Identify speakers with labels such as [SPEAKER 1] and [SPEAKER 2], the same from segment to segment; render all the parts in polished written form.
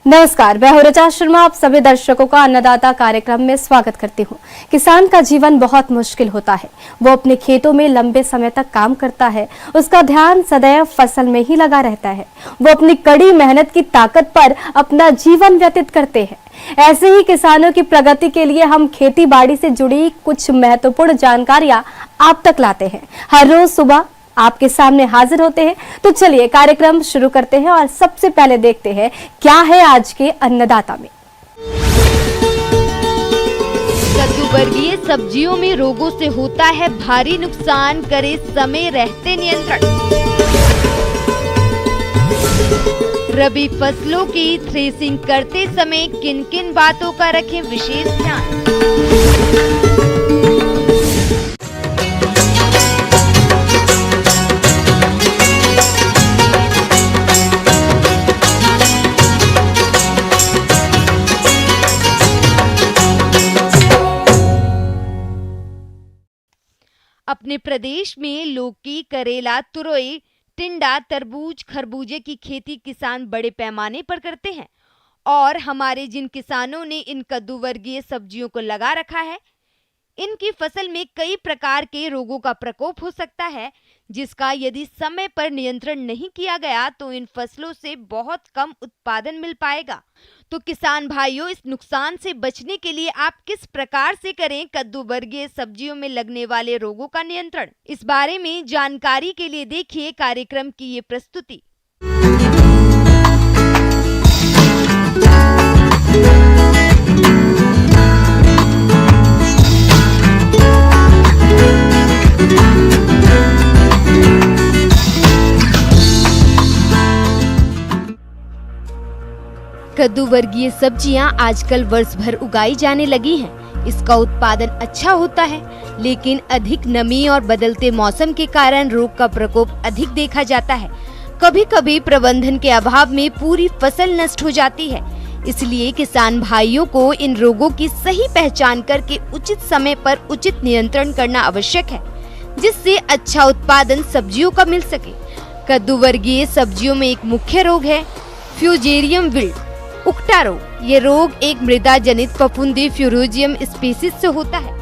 [SPEAKER 1] नमस्कार, मैं रचा शर्मा आप सभी दर्शकों का अन्नदाता कार्यक्रम में स्वागत करती हूँ। किसान का जीवन बहुत मुश्किल होता है। वो अपने खेतों में लंबे समय तक काम करता है, उसका ध्यान सदैव फसल में ही लगा रहता है। वो अपनी कड़ी मेहनत की ताकत पर अपना जीवन व्यतीत करते हैं। ऐसे ही किसानों की प्रगति के लिए हम खेती बाड़ी से जुड़ी कुछ महत्वपूर्ण जानकारियां आप तक लाते हैं। हर रोज सुबह आपके सामने हाजिर होते हैं। तो चलिए कार्यक्रम शुरू करते हैं और सबसे पहले देखते हैं क्या है आज के अन्नदाता में।
[SPEAKER 2] कद्दू वर्गीय सब्जियों में रोगों से होता है भारी नुकसान, करे समय रहते नियंत्रण। रबी फसलों की थ्रेसिंग करते समय किन किन बातों का रखें विशेष ध्यान। अपने प्रदेश में लौकी, करेला, तुरई, टिंडा, तरबूज, खरबूजे की खेती किसान बड़े पैमाने पर करते हैं और हमारे जिन किसानों ने इन कद्दू वर्गीय सब्जियों को लगा रखा है, इनकी फसल में कई प्रकार के रोगों का प्रकोप हो सकता है, जिसका यदि समय पर नियंत्रण नहीं किया गया तो इन फसलों से बहुत कम उत्पादन मिल पाएगा। तो किसान भाइयों, इस नुकसान से बचने के लिए आप किस प्रकार से करें कद्दू वर्गीय सब्जियों में लगने वाले रोगों का नियंत्रण। इस बारे में जानकारी के लिए देखिए कार्यक्रम की ये प्रस्तुति। कद्दू वर्गीय सब्जियां आजकल वर्ष भर उगाई जाने लगी हैं। इसका उत्पादन अच्छा होता है, लेकिन अधिक नमी और बदलते मौसम के कारण रोग का प्रकोप अधिक देखा जाता है। कभी कभी प्रबंधन के अभाव में पूरी फसल नष्ट हो जाती है। इसलिए किसान भाइयों को इन रोगों की सही पहचान करके उचित समय पर उचित नियंत्रण करना आवश्यक है, जिससे अच्छा उत्पादन सब्जियों का मिल सके। कद्दू वर्गीय सब्जियों में एक मुख्य रोग है फ्यूजेरियम विल्ट, उकटा रोग। ये रोग एक मृदा जनित फफूंदी फ्यूरोजियम स्पीसीज से होता है।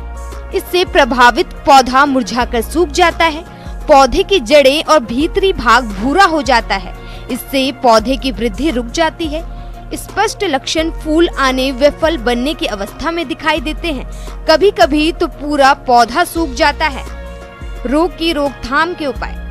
[SPEAKER 2] इससे प्रभावित पौधा मुरझाकर सूख जाता है, पौधे की जड़ें और भीतरी भाग भूरा हो जाता है। इससे पौधे की वृद्धि रुक जाती है। स्पष्ट लक्षण फूल आने व फल बनने की अवस्था में दिखाई देते हैं। कभी कभी तो पूरा पौधा सूख जाता है। रोग की रोकथाम के उपाय।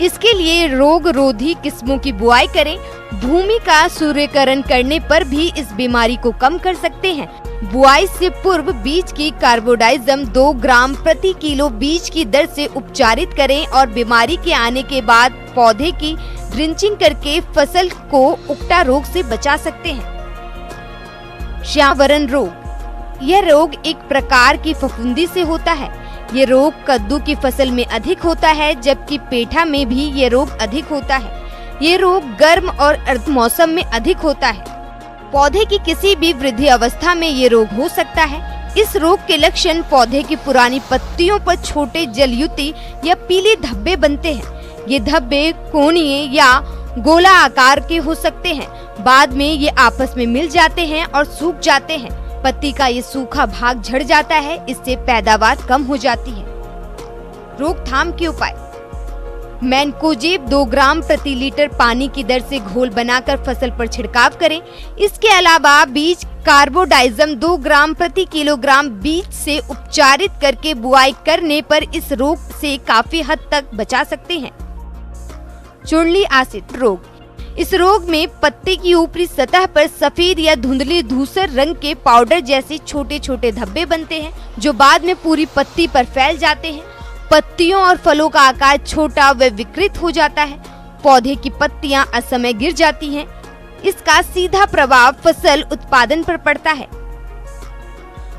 [SPEAKER 2] इसके लिए रोग रोधी किस्मों की बुआई करें। भूमि का सूर्यकरण करने पर भी इस बीमारी को कम कर सकते हैं। बुआई से पूर्व बीज की कार्बोडाइजम 2 ग्राम प्रति किलो बीज की दर से उपचारित करें और बीमारी के आने के बाद पौधे की ड्रिंचिंग करके फसल को उकटा रोग से बचा सकते हैं। श्यामवरण रोग। यह रोग एक प्रकार की फफूंदी से होता है। ये रोग कद्दू की फसल में अधिक होता है, जबकि पेठा में भी ये रोग अधिक होता है। ये रोग गर्म और अर्ध मौसम में अधिक होता है। पौधे की किसी भी वृद्धि अवस्था में ये रोग हो सकता है। इस रोग के लक्षण पौधे की पुरानी पत्तियों पर छोटे जलयुति या पीले धब्बे बनते हैं। ये धब्बे कोणीय या गोला आकार के हो सकते हैं। बाद में ये आपस में मिल जाते हैं और सूख जाते हैं। पत्ती का ये सूखा भाग झड़ जाता है। इससे पैदावार कम हो जाती है। रोकथाम के उपाय। मैनकोजेब 2 ग्राम प्रति लीटर पानी की दर से घोल बनाकर फसल पर छिड़काव करें। इसके अलावा बीज कार्बोडाइजम 2 ग्राम प्रति किलोग्राम बीज से उपचारित करके बुआई करने पर इस रोग से काफी हद तक बचा सकते हैं। चुर्ली एसिड रोग। इस रोग में पत्ते की ऊपरी सतह पर सफेद या धुंधली धूसर रंग के पाउडर जैसे छोटे छोटे धब्बे बनते हैं, जो बाद में पूरी पत्ती पर फैल जाते हैं। पत्तियों और फलों का आकार छोटा व विकृत हो जाता है। पौधे की पत्तियां असमय गिर जाती हैं। इसका सीधा प्रभाव फसल उत्पादन पर पड़ता है।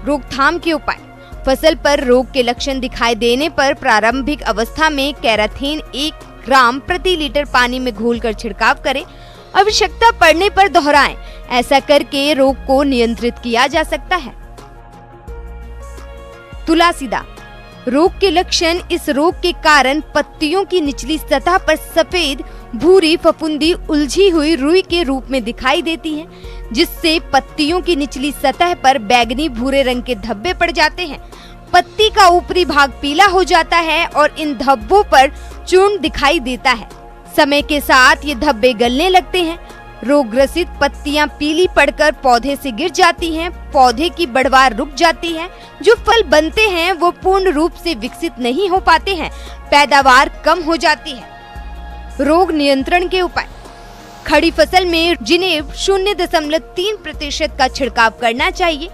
[SPEAKER 2] रोकथाम के उपाय। फसल पर रोग के लक्षण दिखाई देने पर प्रारंभिक अवस्था में कैराथीन 1 ग्राम प्रति लीटर पानी में घोलकर छिड़काव करें। आवश्यकता पड़ने पर दोहराएं। ऐसा करके रोग को नियंत्रित किया जा सकता है। तुलासीदा रोग के लक्षण। इस रोग के कारण पत्तियों की निचली सतह पर सफेद भूरी फफूंदी उलझी हुई रुई के रूप में दिखाई देती है। जिससे पत्तियों की निचली सतह पर बैंगनी भूरे रंग के धब्बे पड़ जाते हैं। पत्ती का ऊपरी भाग पीला हो जाता है और इन धब्बों पर चूर्ण दिखाई देता है। समय के साथ ये धब्बे गलने लगते हैं। रोगग्रसित पत्तियां पीली पड़कर पौधे से गिर जाती हैं। पौधे की बढ़वार रुक जाती है। जो फल बनते हैं वो पूर्ण रूप से विकसित नहीं हो पाते हैं। पैदावार कम हो जाती है। रोग नियंत्रण के उपाय। खड़ी फसल में जिनेब 0.3% का छिड़काव करना चाहिए।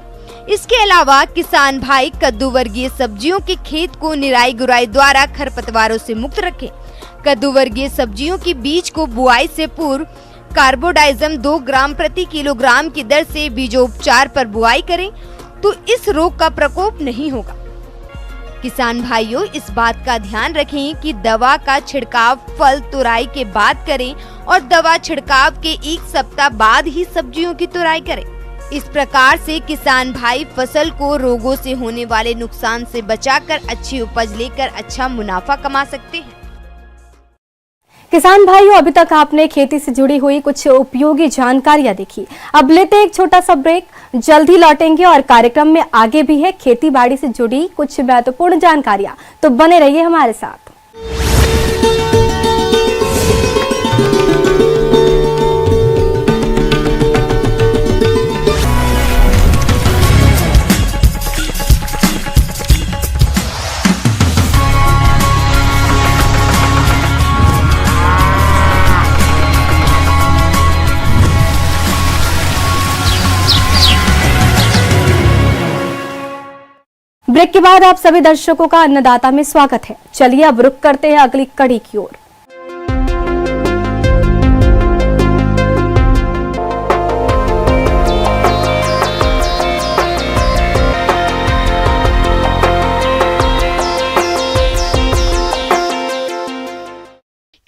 [SPEAKER 2] इसके अलावा किसान भाई कद्दू वर्गीय सब्जियों के खेत को निराई गुराई द्वारा खरपतवारों से मुक्त रखें। कद्दू वर्गीय सब्जियों की बीज को बुआई से पूर्व कार्बोडाइजम 2 ग्राम प्रति किलोग्राम की दर से बीजोपचार पर बुआई करें तो इस रोग का प्रकोप नहीं होगा। किसान भाइयों, इस बात का ध्यान रखें कि दवा का छिड़काव फल तुराई के बाद करें और दवा छिड़काव के 1 सप्ताह बाद ही सब्जियों की तुराई करें। इस प्रकार से किसान भाई फसल को रोगों से होने वाले नुकसान से बचाकर अच्छी उपज लेकर अच्छा मुनाफा कमा सकते हैं।
[SPEAKER 1] किसान भाइयों, अभी तक आपने खेती से जुड़ी हुई कुछ उपयोगी जानकारियां देखी। अब लेते हैं एक छोटा सा ब्रेक, जल्द ही लौटेंगे और कार्यक्रम में आगे भी है खेती बाड़ी से जुड़ी कुछ महत्वपूर्ण जानकारियां, तो बने रहिए हमारे साथ। ब्रेक के बाद आप सभी दर्शकों का अन्नदाता में स्वागत है। चलिए अब रुक करते हैं अगली कड़ी की ओर।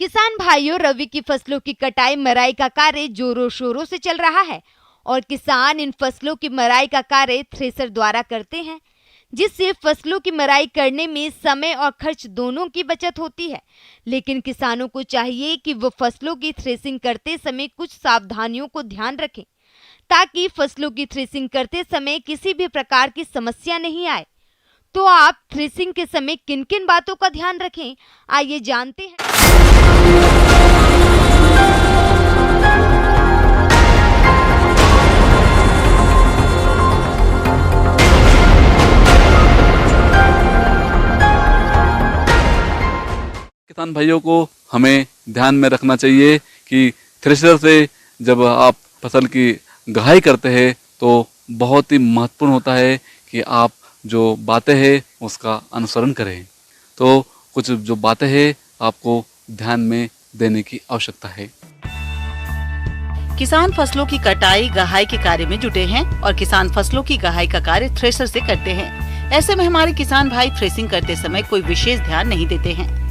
[SPEAKER 2] किसान भाइयों, रबी की फसलों की कटाई मराई का कार्य जोरों शोरों से चल रहा है और किसान इन फसलों की मराई का कार्य थ्रेसर द्वारा करते हैं, जिससे फसलों की मराई करने में समय और खर्च दोनों की बचत होती है। लेकिन किसानों को चाहिए कि वो फसलों की थ्रेसिंग करते समय कुछ सावधानियों को ध्यान रखें ताकि फसलों की थ्रेसिंग करते समय किसी भी प्रकार की समस्या नहीं आए। तो आप थ्रेसिंग के समय किन-किन बातों का ध्यान रखें, आइए जानते हैं।
[SPEAKER 3] किसान भाइयों को हमें ध्यान में रखना चाहिए कि थ्रेशर से जब आप फसल की गहाई करते हैं तो बहुत ही महत्वपूर्ण होता है कि आप जो बातें हैं उसका अनुसरण करें। तो कुछ जो बातें हैं आपको ध्यान में देने की आवश्यकता है।
[SPEAKER 4] किसान फसलों की कटाई गहाई के कार्य में जुटे हैं और किसान फसलों की गहाई का कार्य थ्रेशर से करते हैं। ऐसे में हमारे किसान भाई थ्रेसिंग करते समय कोई विशेष ध्यान नहीं देते हैं,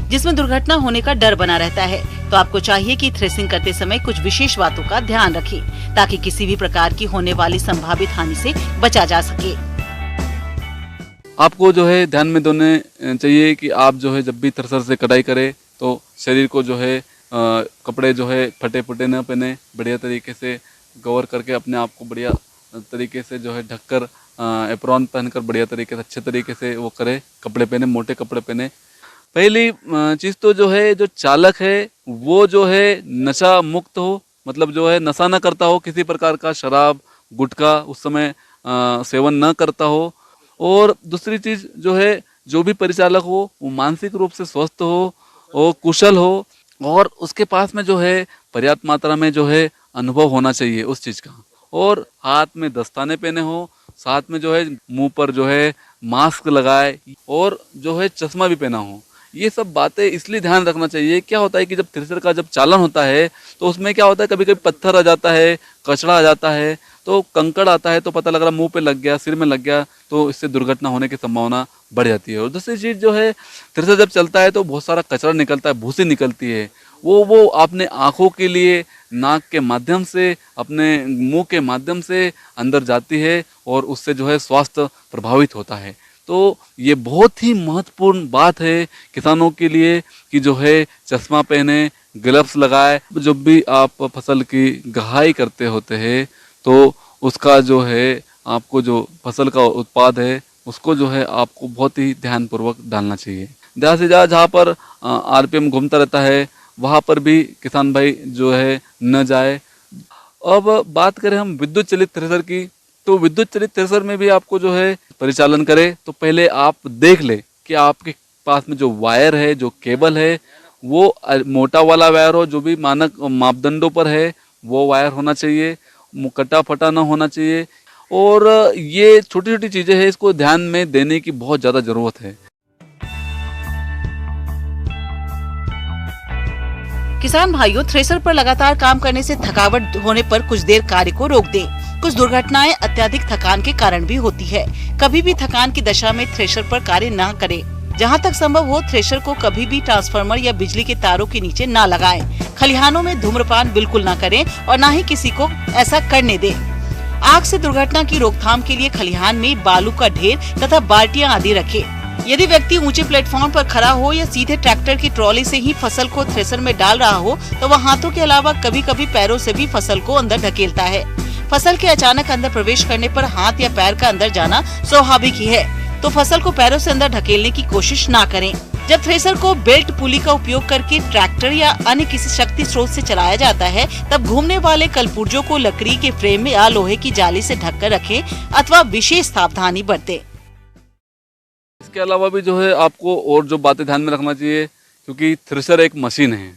[SPEAKER 4] जिसमें दुर्घटना होने का डर बना रहता है। तो आपको चाहिए कि थ्रेसिंग करते समय कुछ विशेष बातों का ध्यान रखें ताकि किसी भी प्रकार की होने वाली संभावित हानि से बचा जा सके।
[SPEAKER 3] आपको जो है ध्यान में देने चाहिए कि आप जो है जब भी थ्रेसर से कटाई करें तो शरीर को जो है कपड़े जो है फटे फटे न पहने, बढ़िया तरीके से कवर करके अपने आप को बढ़िया तरीके से जो है ढककर एप्रॉन पहनकर बढ़िया तरीके से अच्छे तरीके से वो करे, कपड़े पहने, मोटे कपड़े पहने। पहली चीज़ तो जो है जो चालक है वो जो है नशा मुक्त हो, मतलब जो है नशा न करता हो, किसी प्रकार का शराब गुटखा उस समय सेवन न करता हो। और दूसरी चीज़ जो है जो भी परिचालक हो वो मानसिक रूप से स्वस्थ हो और कुशल हो और उसके पास में जो है पर्याप्त मात्रा में जो है अनुभव होना चाहिए उस चीज़ का, और हाथ में दस्ताने पहने हो, साथ में जो है मुंह पर जो है मास्क लगाए और जो है चश्मा भी पहना हो। ये सब बातें इसलिए ध्यान रखना चाहिए। क्या होता है कि जब थ्रेसर का जब चालन होता है तो उसमें क्या होता है, कभी कभी पत्थर आ जाता है, कचड़ा आ जाता है, तो कंकड़ आता है तो पता लग रहा मुंह पे लग गया, सिर में लग गया, तो इससे दुर्घटना होने की संभावना बढ़ जाती है। और दूसरी चीज़ जो है थ्रेसर जब चलता है तो बहुत सारा कचरा निकलता है, भूसी निकलती है, वो अपने आँखों के लिए नाक के माध्यम से, अपने मुंह के माध्यम से अंदर जाती है और उससे जो है स्वास्थ्य प्रभावित होता है। तो ये बहुत ही महत्वपूर्ण बात है किसानों के लिए कि जो है चश्मा पहने, ग्लव्स लगाए। जब भी आप फसल की गहाई करते होते हैं तो उसका जो है आपको जो फसल का उत्पाद है उसको जो है आपको बहुत ही ध्यानपूर्वक डालना चाहिए। ज़्यादा से ज़्यादा जहाँ पर आरपीएम घूमता रहता है वहाँ पर भी किसान भाई जो है न जाए। अब बात करें हम विद्युत चलित थ्रेसर की, तो विद्युत चलित थ्रेसर में भी आपको जो है परिचालन करें तो पहले आप देख ले कि आपके पास में जो वायर है, जो केबल है, वो मोटा वाला वायर हो, जो भी मानक मापदंडों पर है वो वायर होना चाहिए, कटा फटा ना होना चाहिए। और ये छोटी छोटी चीज़ें हैं, इसको ध्यान में देने की बहुत ज़्यादा ज़रूरत है।
[SPEAKER 4] किसान भाइयों, थ्रेसर पर लगातार काम करने से थकावट होने पर कुछ देर कार्य को रोक दें। कुछ दुर्घटनाएं अत्यधिक थकान के कारण भी होती है। कभी भी थकान की दशा में थ्रेसर पर कार्य न करें। जहां तक संभव हो थ्रेसर को कभी भी ट्रांसफार्मर या बिजली के तारों के नीचे न लगाएं। खलिहानों में धूम्रपान बिल्कुल न करें और न ही किसी को ऐसा करने दें। आग से दुर्घटना की रोकथाम के लिए खलिहान में बालू का ढेर तथा बाल्टियां आदि रखें। यदि व्यक्ति ऊंचे प्लेटफॉर्म पर खड़ा हो या सीधे ट्रैक्टर की ट्रॉली से ही फसल को थ्रेसर में डाल रहा हो तो वह हाथों के अलावा कभी कभी पैरों से भी फसल को अंदर ढकेलता है। फसल के अचानक अंदर प्रवेश करने पर हाथ या पैर का अंदर जाना स्वाभाविक ही है, तो फसल को पैरों से अंदर ढकेलने की कोशिश ना करें। जब थ्रेसर को बेल्ट पुली का उपयोग करके ट्रैक्टर या अन्य किसी शक्ति स्रोत से चलाया जाता है तब घूमने वाले कलपुर्जों को लकड़ी के फ्रेम या लोहे की जाली से ढककर रखें अथवा विशेष सावधानी बरतें।
[SPEAKER 3] इसके अलावा भी जो है आपको और जो बातें ध्यान में रखना चाहिए, क्योंकि थ्रेसर एक मशीन है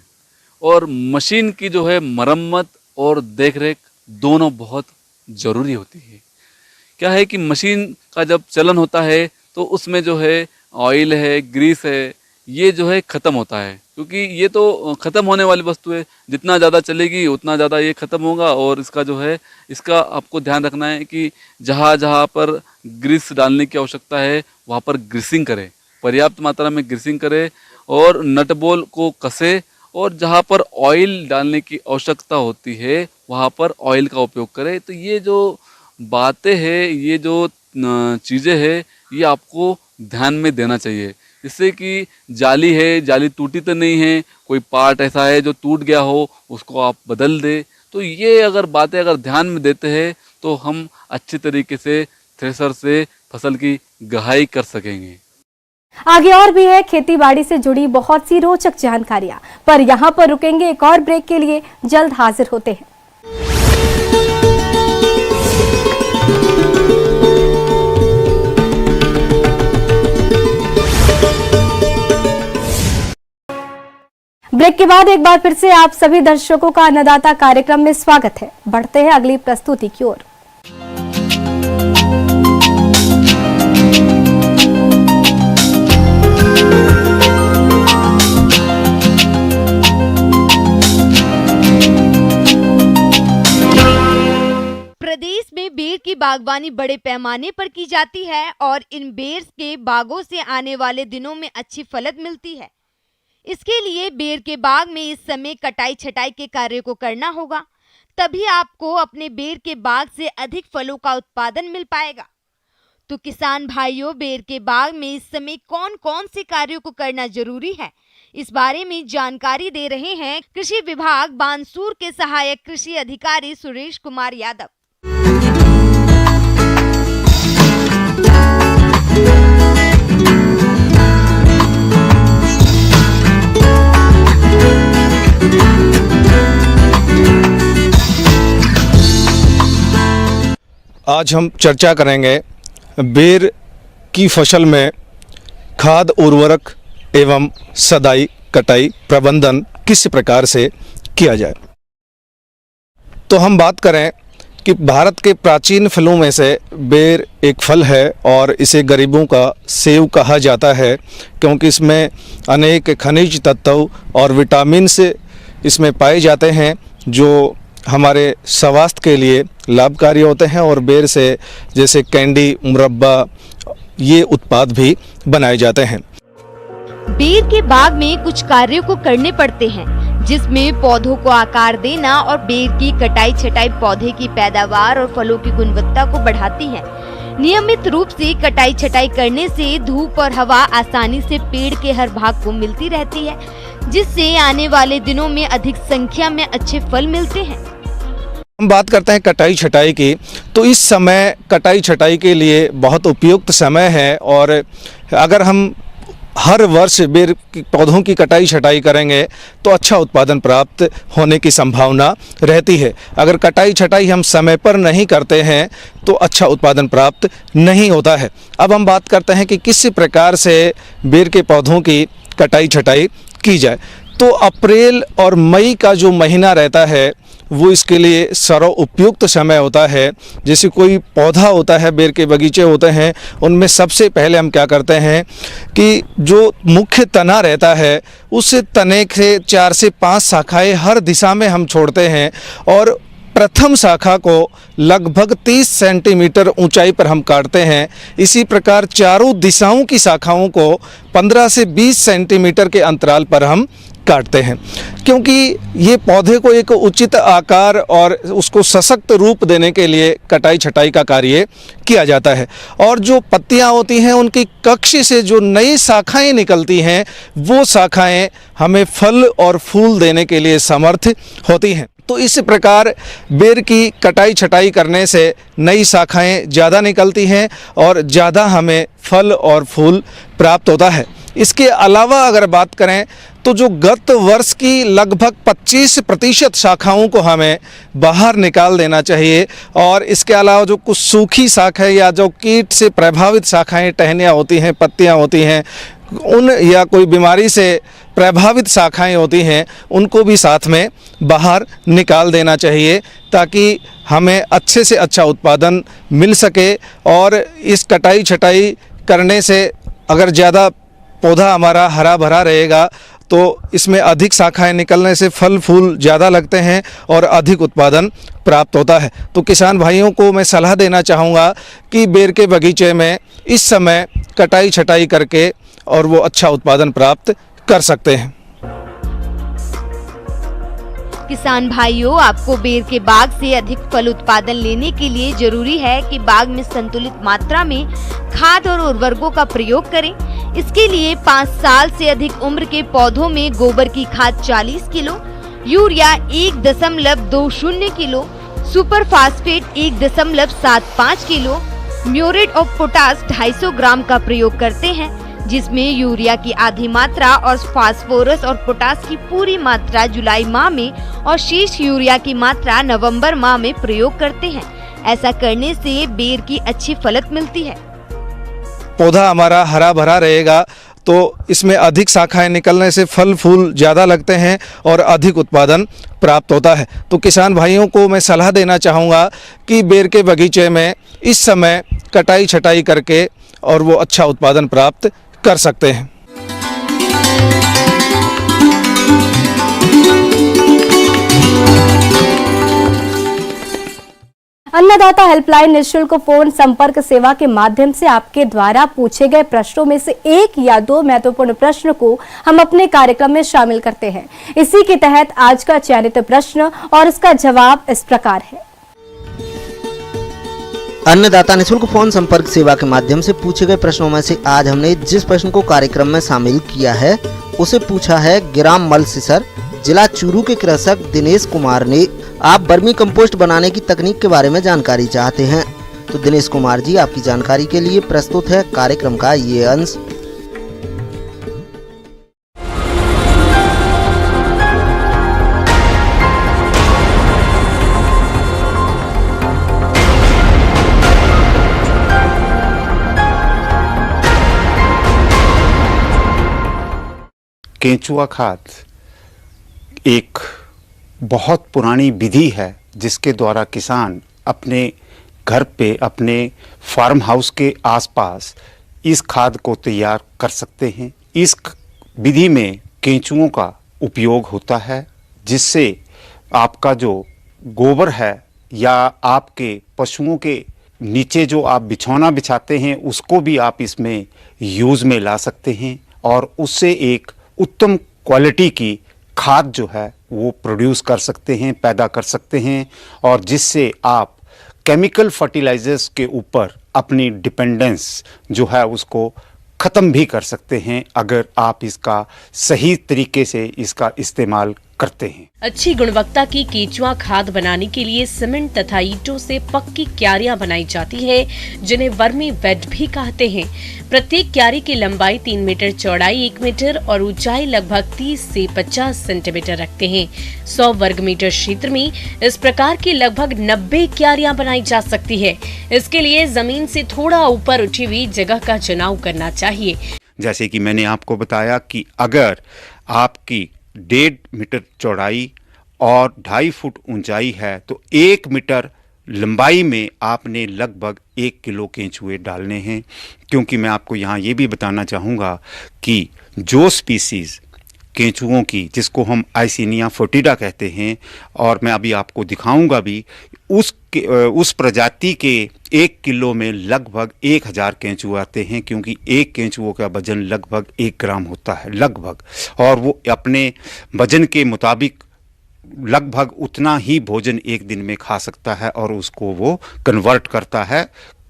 [SPEAKER 3] और मशीन की जो है मरम्मत और देखरेख दोनों बहुत ज़रूरी होती है। क्या है कि मशीन का जब चलन होता है तो उसमें जो है ऑयल है, ग्रीस है, ये जो है ख़त्म होता है, क्योंकि ये तो ख़त्म होने वाली वस्तु है। जितना ज़्यादा चलेगी उतना ज़्यादा ये ख़त्म होगा। और इसका जो है इसका आपको ध्यान रखना है कि जहाँ जहाँ पर ग्रीस डालने की आवश्यकता है वहाँ पर ग्रीसिंग करें, पर्याप्त मात्रा में ग्रीसिंग करें और नट बोल को कसे। और जहाँ पर ऑयल डालने की आवश्यकता होती है वहाँ पर ऑयल का उपयोग करें। तो ये जो बातें हैं, ये जो चीज़ें हैं, ये आपको ध्यान में देना चाहिए, जिससे कि जाली है, जाली टूटी तो नहीं है, कोई पार्ट ऐसा है जो टूट गया हो उसको आप बदल दे। तो ये अगर बातें अगर ध्यान में देते हैं तो हम अच्छी तरीके से थ्रेसर से फसल की गहाई कर सकेंगे।
[SPEAKER 1] आगे और भी है खेती बाड़ी से जुड़ी बहुत सी रोचक जानकारियां, पर यहाँ पर रुकेंगे एक और ब्रेक के लिए। जल्द हाजिर होते हैं। ब्रेक के बाद एक बार फिर से आप सभी दर्शकों का अन्नदाता कार्यक्रम में स्वागत है। बढ़ते हैं अगली प्रस्तुति की ओर।
[SPEAKER 2] प्रदेश में बेर की बागवानी बड़े पैमाने पर की जाती है और इन बेर के बागों से आने वाले दिनों में अच्छी फलत मिलती है। इसके लिए बेर के बाग में इस समय कटाई छटाई के कार्य को करना होगा, तभी आपको अपने बेर के बाग से अधिक फलों का उत्पादन मिल पाएगा। तो किसान भाइयों, बेर के बाग में इस समय कौन कौन से कार्यों को करना जरूरी है, इस बारे में जानकारी दे रहे हैं कृषि विभाग बानसूर के सहायक कृषि अधिकारी सुरेश कुमार यादव।
[SPEAKER 5] आज हम चर्चा करेंगे बेर की फसल में खाद, उर्वरक एवं सदाई कटाई प्रबंधन किस प्रकार से किया जाए। तो हम बात करें कि भारत के प्राचीन फलों में से बेर एक फल है और इसे गरीबों का सेब कहा जाता है, क्योंकि इसमें अनेक खनिज तत्व और विटामिन से इसमें पाए जाते हैं जो हमारे स्वास्थ्य के लिए लाभकारी होते हैं। और बेर से जैसे कैंडी, मुरब्बा, ये उत्पाद भी बनाए जाते हैं।
[SPEAKER 2] बेर के बाग में कुछ कार्यों को करने पड़ते हैं, जिसमें पौधों को आकार देना और बेर की कटाई छटाई पौधे की पैदावार और फलों की गुणवत्ता को बढ़ाती है। नियमित रूप से कटाई छटाई करने से धूप और हवा आसानी से पेड़ के हर भाग को मिलती रहती है, जिससे आने वाले दिनों में अधिक संख्या में अच्छे फल मिलते हैं।
[SPEAKER 5] हम बात करते हैं कटाई छटाई की, तो इस समय कटाई छटाई के लिए बहुत उपयुक्त समय है। और अगर हम हर वर्ष बेर की पौधों की कटाई छटाई करेंगे तो अच्छा उत्पादन प्राप्त होने की संभावना रहती है। अगर कटाई छटाई हम समय पर नहीं करते हैं तो अच्छा उत्पादन प्राप्त नहीं होता है। अब हम बात करते हैं कि किस प्रकार से बेर के पौधों की कटाई छटाई की जाए। तो अप्रैल और मई का जो महीना रहता है वो इसके लिए सर्व उपयुक्त समय होता है। जैसे कोई पौधा होता है, बेर के बगीचे होते हैं, उनमें सबसे पहले हम क्या करते हैं कि जो मुख्य तना रहता है उस तने से 4 से 5 शाखाएं हर दिशा में हम छोड़ते हैं और प्रथम शाखा को लगभग 30 सेंटीमीटर ऊंचाई पर हम काटते हैं। इसी प्रकार चारों दिशाओं की शाखाओं को 15 से 20 सेंटीमीटर के अंतराल पर हम काटते हैं, क्योंकि ये पौधे को एक उचित आकार और उसको सशक्त रूप देने के लिए कटाई छटाई का कार्य किया जाता है। और जो पत्तियां होती हैं उनकी कक्ष से जो नई शाखाएं निकलती हैं वो शाखाएं हमें फल और फूल देने के लिए समर्थ होती हैं। तो इस प्रकार बेर की कटाई छटाई करने से नई शाखाएं ज़्यादा निकलती हैं और ज़्यादा हमें फल और फूल प्राप्त होता है। इसके अलावा अगर बात करें तो जो गत वर्ष की लगभग 25% शाखाओं को हमें बाहर निकाल देना चाहिए। और इसके अलावा जो कुछ सूखी शाखाएं या जो कीट से प्रभावित शाखाएं, टहनियाँ होती हैं, पत्तियां होती हैं, उन या कोई बीमारी से प्रभावित शाखाएं होती हैं, उनको भी साथ में बाहर निकाल देना चाहिए ताकि हमें अच्छे से अच्छा उत्पादन मिल सके। और इस कटाई छटाई करने से अगर ज़्यादा पौधा हमारा हरा भरा रहेगा तो इसमें अधिक शाखाएं निकलने से फल फूल ज़्यादा लगते हैं और अधिक उत्पादन प्राप्त होता है। तो किसान भाइयों को मैं सलाह देना चाहूँगा कि बेर के बगीचे में इस समय कटाई छटाई करके और वो अच्छा उत्पादन प्राप्त कर सकते हैं।
[SPEAKER 2] किसान भाइयों, आपको बेर के बाग से अधिक फल उत्पादन लेने के लिए जरूरी है कि बाग में संतुलित मात्रा में खाद और उर्वरकों का प्रयोग करें। इसके लिए 5 साल से अधिक उम्र के पौधों में गोबर की खाद 40 kilo, urea 1.20 kilo, super phosphate 1.75 kilo, muriate of potash 250 ग्राम का प्रयोग करते हैं, जिसमें यूरिया की आधी मात्रा और फास्फोरस और पोटाश की पूरी मात्रा जुलाई माह में और शेष यूरिया की मात्रा नवंबर माह में प्रयोग करते हैं। ऐसा करने से बेर की अच्छी फलत मिलती है।
[SPEAKER 5] पौधा हमारा हरा भरा रहेगा तो इसमें अधिक शाखाएं निकलने से फल फूल ज़्यादा लगते हैं और अधिक उत्पादन प्राप्त होता है। तो किसान भाइयों को मैं सलाह देना चाहूँगा कि बेर के बगीचे में इस समय कटाई छटाई करके और वो अच्छा उत्पादन प्राप्त कर सकते हैं।
[SPEAKER 1] अन्नदाता हेल्पलाइन निःशुल्क फोन संपर्क सेवा के माध्यम से आपके द्वारा पूछे गए प्रश्नों में से 1 या 2 महत्वपूर्ण प्रश्न को हम अपने कार्यक्रम में शामिल करते हैं। इसी के तहत आज का चयनित प्रश्न और उसका जवाब इस प्रकार है।
[SPEAKER 6] अन्नदाता निःशुल्क फोन संपर्क सेवा के माध्यम से पूछे गए प्रश्नों में से आज हमने जिस प्रश्न को कार्यक्रम में शामिल किया है उसे पूछा है ग्राम मलसीसर, जिला चूरू के कृषक दिनेश कुमार ने। आप वर्मी कंपोस्ट बनाने की तकनीक के बारे में जानकारी चाहते हैं तो दिनेश कुमार जी, आपकी जानकारी के लिए प्रस्तुत है कार्यक्रम का ये अंश।
[SPEAKER 7] केंचुआ खाद एक बहुत पुरानी विधि है जिसके द्वारा किसान अपने घर पे, अपने फार्म हाउस के आसपास इस खाद को तैयार कर सकते हैं। इस विधि में केंचुओं का उपयोग होता है जिससे आपका जो गोबर है या आपके पशुओं के नीचे जो आप बिछौना बिछाते हैं उसको भी आप इसमें यूज़ में ला सकते हैं और उससे एक उत्तम क्वालिटी की खाद जो है वो प्रोड्यूस कर सकते हैं, पैदा कर सकते हैं और जिससे आप केमिकल फर्टिलाइजर्स के ऊपर अपनी डिपेंडेंस जो है उसको ख़त्म भी कर सकते हैं अगर आप इसका सही तरीके से इसका इस्तेमाल करते हैं।
[SPEAKER 8] अच्छी गुणवत्ता की केंचुआ खाद बनाने के लिए सीमेंट तथा ईंटों से पक्की क्यारियां बनाई जाती है, जिन्हें वर्मी बेड भी कहते हैं। प्रत्येक क्यारी की लंबाई 3 मीटर, चौड़ाई 1 मीटर और ऊंचाई लगभग 30 से 50 सेंटीमीटर रखते हैं। 100 वर्ग मीटर क्षेत्र में इस प्रकार की लगभग 90 क्यारियां बनाई जा सकती है। इसके लिए जमीन से थोड़ा ऊपर उठी हुई जगह का चुनाव करना चाहिए।
[SPEAKER 7] जैसे कि मैंने आपको बताया कि अगर आपकी 1.5 मीटर चौड़ाई और 2.5 फुट ऊंचाई है तो 1 मीटर लंबाई में आपने लगभग 1 किलो केंचुए डालने हैं। क्योंकि मैं आपको यहाँ ये भी बताना चाहूँगा कि जो स्पीसीज़ केंचुओं की, जिसको हम आइसिनिया फोर्टिडा कहते हैं, और मैं अभी आपको दिखाऊंगा भी, उस प्रजाति के 1 किलो में लगभग 1000 केंचुए आते हैं। क्योंकि एक केंचुओं का वजन लगभग 1 ग्राम होता है लगभग, और वो अपने वजन के मुताबिक लगभग उतना ही भोजन एक दिन में खा सकता है और उसको वो कन्वर्ट करता है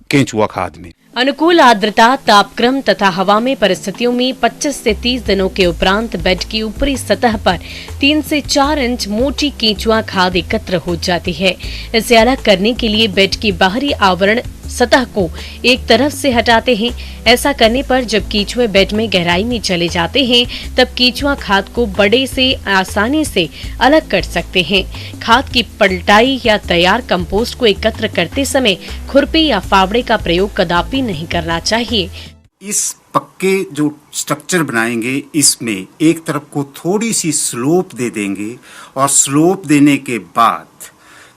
[SPEAKER 7] केंचुआ खाद में।
[SPEAKER 8] अनुकूल आर्द्रता, तापक्रम तथा हवा में परिस्थितियों में 25 से 30 दिनों के उपरांत बेड की ऊपरी सतह पर 3 से 4 इंच मोटी केंचुआ खाद एकत्र हो जाती है। इसे अलग करने के लिए बेड की बाहरी आवरण सतह को एक तरफ से हटाते हैं। ऐसा करने पर जब केंचुए बेड में गहराई में चले जाते हैं, तब केंचुआ खाद को बड़े से आसानी से अलग कर सकते हैं। खाद की पलटाई या तैयार कंपोस्ट को एकत्र करते समय खुरपी या फावड़े का प्रयोग कदापि नहीं करना चाहिए।
[SPEAKER 7] इस पक्के जो स्ट्रक्चर बनाएंगे, इसमें एक तरफ को थोड़ी सी स्लोप दे देंगे, और स्लोप देने के बाद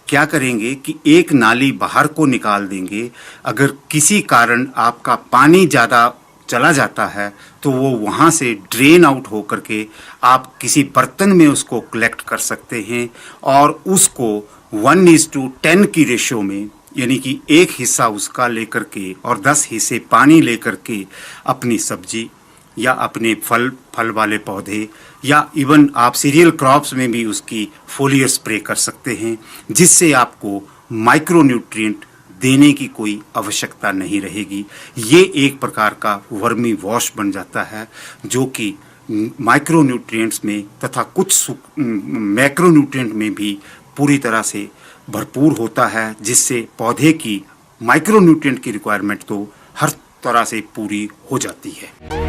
[SPEAKER 7] क्या करेंगे कि एक नाली बाहर को निकाल देंगे। अगर किसी कारण आपका पानी ज़्यादा चला जाता है तो वो वहाँ से ड्रेन आउट हो करके आप किसी बर्तन में उसको कलेक्ट कर सकते हैं, और उसको 1:10 की रेशो में, यानी कि 1 हिस्सा उसका लेकर के और 10 हिस्से पानी लेकर के अपनी सब्जी या अपने फल वाले पौधे या इवन आप सीरियल क्रॉप्स में भी उसकी फोलियर स्प्रे कर सकते हैं, जिससे आपको माइक्रो न्यूट्रिएंट देने की कोई आवश्यकता नहीं रहेगी। ये एक प्रकार का वर्मी वॉश बन जाता है, जो कि माइक्रो न्यूट्रिएंट्स में तथा कुछ मैक्रो न्यूट्रिएंट में भी पूरी तरह से भरपूर होता है, जिससे पौधे की माइक्रो न्यूट्रिएंट की रिक्वायरमेंट तो हर तरह से पूरी हो जाती है।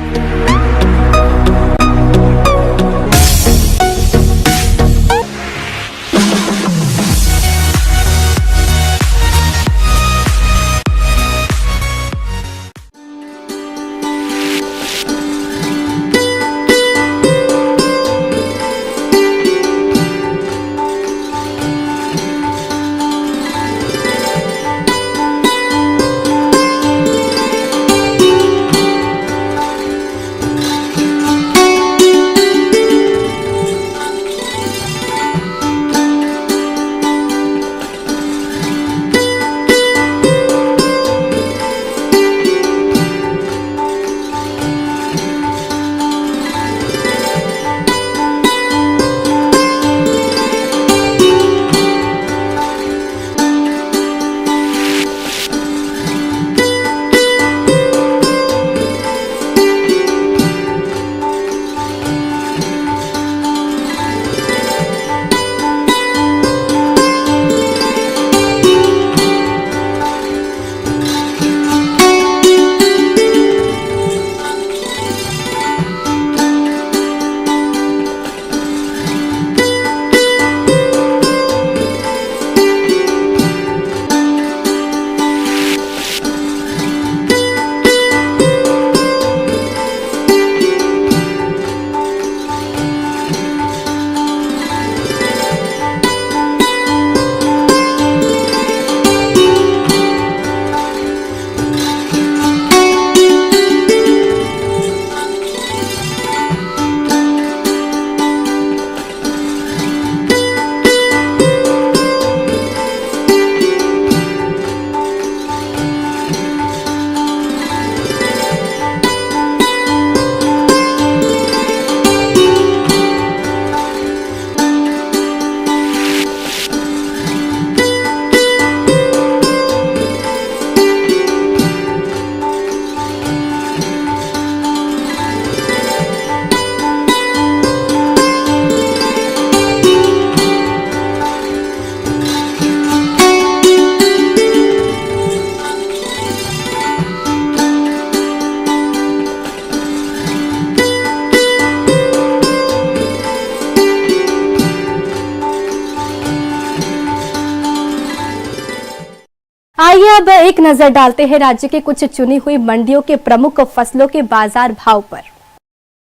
[SPEAKER 1] आइए अब एक नजर डालते हैं राज्य के कुछ चुनी हुई मंडियों के प्रमुख फसलों के बाजार भाव पर।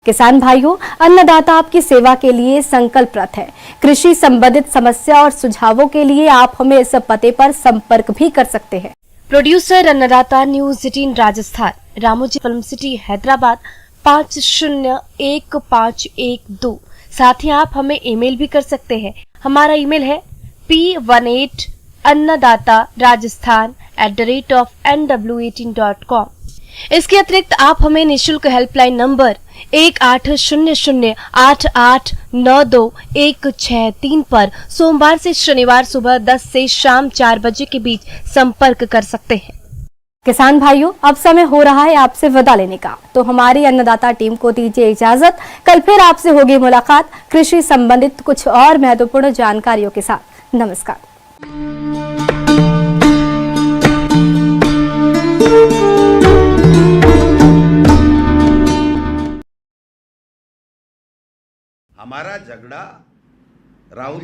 [SPEAKER 1] किसान भाइयों, अन्नदाता आपकी सेवा के लिए संकल्परत है। कृषि संबंधित समस्या और सुझावों के लिए आप हमें इस पते पर संपर्क भी कर सकते हैं।
[SPEAKER 8] प्रोड्यूसर अन्नदाता news 18 Rajasthan, Ramoji film city Hyderabad 501512। साथ ही आप हमें ईमेल भी कर सकते हैं। हमारा ईमेल है p18annadatarajasthan@nw18.com। इसके अतिरिक्त आप हमें निशुल्क हेल्पलाइन नंबर 180088921663 पर सोमवार से शनिवार सुबह 10 से शाम 4 बजे के बीच संपर्क कर सकते हैं।
[SPEAKER 1] किसान भाइयों, अब समय हो रहा है आपसे विदा लेने का, तो हमारी अन्नदाता टीम को दीजिए इजाजत। कल फिर आपसे होगी मुलाकात कृषि संबंधित कुछ और महत्वपूर्ण जानकारियों के साथ। नमस्कार।
[SPEAKER 9] हमारा झगड़ा राहुल